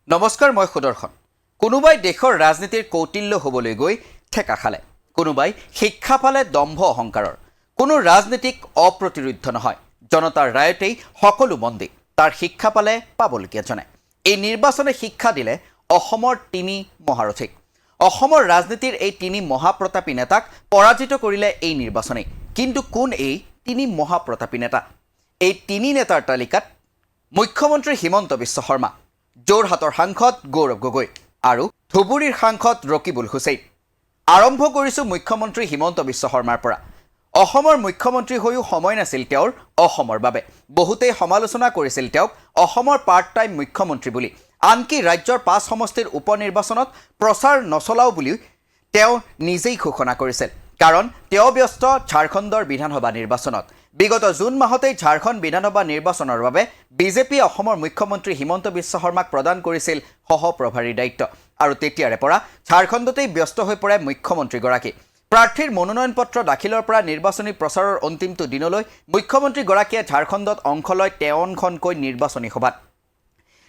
নমস্কাৰ, মই সুদৰ্শন। কোনোবাই দেশৰ ৰাজনীতিৰ কৌটিল্য হ'বলৈ গৈ ঠেকা খালে, কোনোবাই শিক্ষা পালে দম্ভ অহংকাৰৰ। কোনো ৰাজনীতিক অপ্ৰতিৰোধ্য নহয়, জনতাৰ ৰায়তেই সকলো মন্দি তাৰ শিক্ষা পালে পাবলগীয়া জনে। এই নিৰ্বাচনে শিক্ষা দিলে অসমৰ তিনি মহাৰথীক। অসমৰ ৰাজনীতিৰ এই তিনি মহাপ্ৰতাপী নেতাক পৰাজিত কৰিলে এই নিৰ্বাচনেই। কিন্তু কোন এই তিনি মহাপ্ৰতাপী নেতা? এই তিনি নেতাৰ তালিকাত মুখ্যমন্ত্ৰী হিমন্ত বিশ্ব শৰ্মা, যোৰহাটৰ সাংসদ গৌৰৱ গগৈ আৰু ধুবুৰীৰ সাংসদ ৰকিবুল হুছেইন। আৰম্ভ কৰিছোঁ মুখ্যমন্ত্ৰী হিমন্ত বিশ্ব শৰ্মাৰ পৰা। অসমৰ মুখ্যমন্ত্ৰী হৈও সময় নাছিল তেওঁৰ অসমৰ বাবে। বহুতেই সমালোচনা কৰিছিল তেওঁক অসমৰ পাৰ্ট টাইম মুখ্যমন্ত্ৰী বুলি। আনকি ৰাজ্যৰ 5 সমষ্টিৰ উপ নিৰ্বাচনত প্ৰচাৰ নচলাও বুলি তেওঁ নিজেই ঘোষণা কৰিছিল, কাৰণ তেওঁ ব্যস্ত ঝাৰখণ্ডৰ বিধানসভা নিৰ্বাচনত। বিগত জুন মাহতেই ঝাৰখণ্ড বিধানসভা নিৰ্বাচনৰ বাবে বিজেপিয়ে অসমৰ মুখ্যমন্ত্ৰী হিমন্ত বিশ্ব শৰ্মাক প্ৰদান কৰিছিল সহপ্ৰভাৰীৰ দায়িত্ব, আৰু তেতিয়াৰে পৰা ঝাৰখণ্ডতেই ব্যস্ত হৈ পৰে মুখ্যমন্ত্ৰীগৰাকী। প্ৰাৰ্থীৰ মনোনয়ন পত্ৰ দাখিলৰ পৰা নিৰ্বাচনী প্ৰচাৰৰ অন্তিমটো দিনলৈ মুখ্যমন্ত্ৰীগৰাকীয়ে ঝাৰখণ্ডত অংশ লয় 53খনকৈ নিৰ্বাচনী সভাত।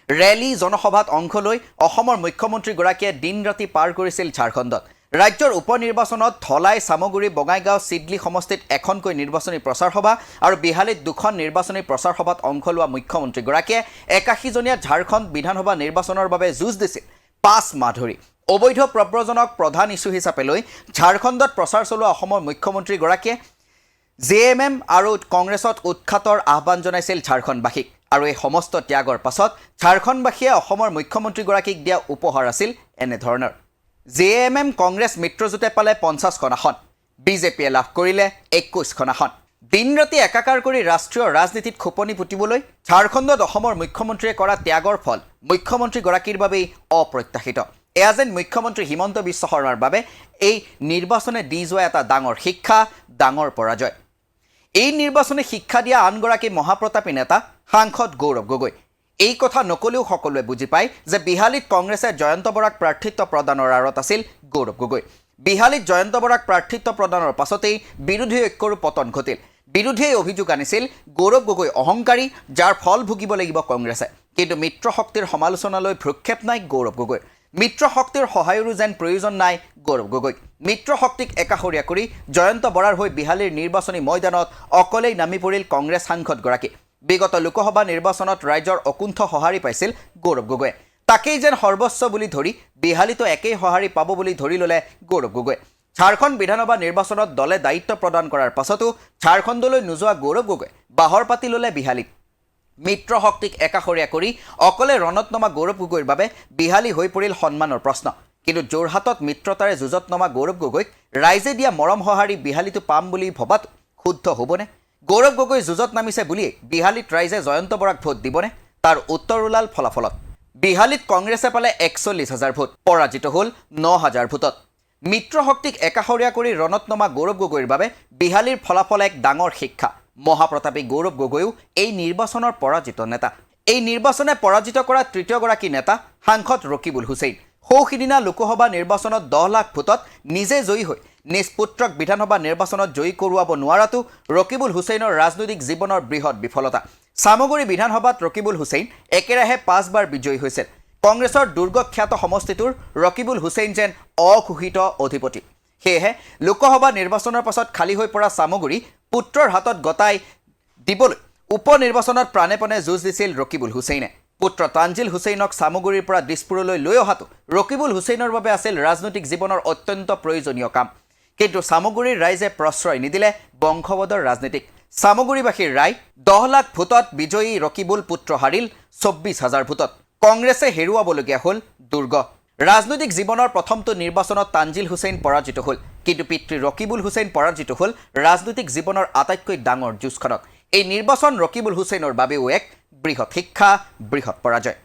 ৰেলী জনসভাত অংশ লৈ অসমৰ মুখ্যমন্ত্ৰীগৰাকীয়ে দিন ৰাতি পাৰ কৰিছিল ঝাৰখণ্ডত। ৰাজ্যৰ উপ নিৰ্বাচনত ধলাই, চামগুৰি, বঙাইগাঁও, চিডলি সমষ্টিত এখনকৈ নিৰ্বাচনী প্ৰচাৰ সভা আৰু বিহালীত 2খন নিৰ্বাচনী প্ৰচাৰ সভাত অংশ লোৱা মুখ্যমন্ত্ৰীগৰাকীয়ে 81জনীয়া ঝাৰখণ্ড বিধানসভা নিৰ্বাচনৰ বাবে যুঁজ দিছিল 5 মাহ ধৰি। অবৈধ প্ৰব্ৰজনক প্ৰধান ইছ্যু হিচাপে লৈ ঝাৰখণ্ডত প্ৰচাৰ চলোৱা অসমৰ মুখ্যমন্ত্ৰীগৰাকীয়ে JMM আৰু কংগ্ৰেছত উৎখাতৰ আহ্বান জনাইছিল ঝাৰখণ্ডবাসীক। আৰু এই সমস্ত ত্যাগৰ পাছত ঝাৰখণ্ডবাসীয়ে অসমৰ মুখ্যমন্ত্ৰীগৰাকীক দিয়া উপহাৰ আছিল এনেধৰণৰ। JMM কংগ্ৰেছ মিত্ৰজোঁটে পালে 50খন আসন, বিজেপিয়ে লাভ কৰিলে 21খন আসন। দিন ৰাতি একাকাৰ কৰি ৰাষ্ট্ৰীয় ৰাজনীতিত খোপনি পুতিবলৈ ঝাৰখণ্ডত অসমৰ মুখ্যমন্ত্ৰীয়ে কৰা ত্যাগৰ ফল মুখ্যমন্ত্ৰীগৰাকীৰ বাবেই অপ্ৰত্যাশিত। এয়া যেন মুখ্যমন্ত্ৰী হিমন্ত বিশ্ব শৰ্মাৰ বাবে এই নিৰ্বাচনে দি যোৱা এটা ডাঙৰ শিক্ষা, ডাঙৰ পৰাজয়। এই নিৰ্বাচনে শিক্ষা দিয়া আনগৰাকী মহাপ্ৰতাপী নেতা সাংসদ গৌৰৱ গগৈ। এই কথা নকলেও সকলোৱে বুজি পায় যে বিহালীত কংগ্ৰেছে জয়ন্ত বৰাক প্ৰাৰ্থিত্ব প্ৰদানৰ আঁৰত আছিল গৌৰৱ গগৈ। বিহালীত জয়ন্ত বৰাক প্ৰাৰ্থিত্ব প্ৰদানৰ পাছতেই বিৰোধী ঐক্যৰো পতন ঘটিল। বিৰোধীয়ে অভিযোগ আনিছিল গৌৰৱ গগৈ অহংকাৰী, যাৰ ফল ভুগিব লাগিব কংগ্ৰেছে। কিন্তু মিত্ৰ শক্তিৰ সমালোচনালৈ ভ্ৰক্ষেপ নাই গৌৰৱ গগৈৰ। মিত্ৰ শক্তিৰ সহায়ৰো যেন প্ৰয়োজন নাই গৌৰৱ গগৈক। মিত্ৰ শক্তিক একাষৰীয়া কৰি জয়ন্ত বৰাৰ হৈ বিহালীৰ নিৰ্বাচনী ময়দানত অকলেই নামি পৰিল কংগ্ৰেছ সাংসদগৰাকী। বিগত লোকসভা নিৰ্বাচনত ৰাইজৰ অকুণ্ঠ সঁহাৰি পাইছিল গৌৰৱ গগৈয়ে। তাকেই যেন সৰ্বস্ব বুলি ধৰি বিহালীতো একেই সঁহাৰি পাব বুলি ধৰি ল'লে গৌৰৱ গগৈয়ে। ঝাৰখণ্ড বিধানসভা নিৰ্বাচনত দলে দায়িত্ব প্ৰদান কৰাৰ পাছতো ঝাৰখণ্ডলৈ নোযোৱা গৌৰৱ গগৈ বাহৰ পাতি ল'লে বিহালীত। মিত্ৰ শক্তিক একাষৰীয়া কৰি অকলে ৰণত নমা গৌৰৱ গগৈৰ বাবে বিহালী হৈ পৰিল সন্মানৰ প্ৰশ্ন। কিন্তু যোৰহাটত মিত্ৰতাৰে যুঁজত নমা গৌৰৱ গগৈক ৰাইজে দিয়া মৰম সঁহাৰি বিহালীতো পাম বুলি ভবাটো শুদ্ধ হ'বনে? গৌৰৱ গগৈ যুঁজত নামিছে বুলিয়েই বিহালীত ৰাইজে জয়ন্ত বৰাক ভোট দিবনে? তাৰ উত্তৰ ওলাল ফলাফলত। বিহালীত কংগ্ৰেছে পালে 41,000 ভোট, পৰাজিত হ'ল 9,000 ভোটত। মিত্ৰ শক্তিক একাষৰীয়া কৰি ৰণত নমা গৌৰৱ গগৈৰ বাবে বিহালীৰ ফলাফল এক ডাঙৰ শিক্ষা। মহাপ্ৰতাপী গৌৰৱ গগৈও এই নিৰ্বাচনৰ পৰাজিত নেতা। এই নিৰ্বাচনে পৰাজিত কৰা তৃতীয়গৰাকী নেতা সাংসদ ৰকিবুল হুছেইন। সৌসিদিনা লোকসভা নিৰ্বাচনত 10 লাখ ভোটত নিজে জয়ী হৈ নিজ পুত্ৰক বিধানসভা নিৰ্বাচনত জয়ী কৰোৱাব নোৱাৰাটো ৰকিবুল হুছেইনৰ ৰাজনৈতিক জীৱনৰ বৃহৎ বিফলতা। চামগুৰি বিধানসভাত ৰকিবুল হুছেইন একেৰাহে 5 বাৰ বিজয়ী হৈছিল। কংগ্ৰেছৰ দুৰ্গখ্যাত সমষ্টিটোৰ ৰকিবুল হুছেইন যেন অঘোষিত অধিপতি। সেয়েহে লোকসভা নিৰ্বাচনৰ পাছত খালী হৈ পৰা চামগুৰি পুত্ৰৰ হাতত গতাই দিবলৈ উপ নিৰ্বাচনত প্ৰাণেপণে যুঁজ দিছিল ৰকিবুল হুছেইনে। পুত্ৰ তানজিল হুছেইনক চামগুৰিৰ পৰা দিছপুৰলৈ লৈ অহাটো ৰকিবুল হুছেইনৰ বাবে আছিল ৰাজনৈতিক জীৱনৰ অত্যন্ত প্ৰয়োজনীয় কাম। কিন্তু চামগুৰিৰ ৰাইজে প্ৰশ্ৰয় নিদিলে বংশবদৰ ৰাজনীতিক। চামগুৰিবাসীৰ ৰায় 10 লাখ ভোটত বিজয়ী ৰকিবুল পুত্ৰ হাৰিল 24,000 ভোটত। কংগ্ৰেছে হেৰুৱাবলগীয়া হ'ল দুৰ্গ। ৰাজনৈতিক জীৱনৰ প্ৰথমটো নিৰ্বাচনত তানজিল হুছেইন পৰাজিত হ'ল, কিন্তু পিতৃ ৰকিবুল হুছেইন পৰাজিত হ'ল ৰাজনৈতিক জীৱনৰ আটাইতকৈ ডাঙৰ যুঁজখনত। এই নিৰ্বাচন ৰকিবুল হুছেইনৰ বাবেও এক বৃহৎ শিক্ষা, বৃহৎ পৰাজয়।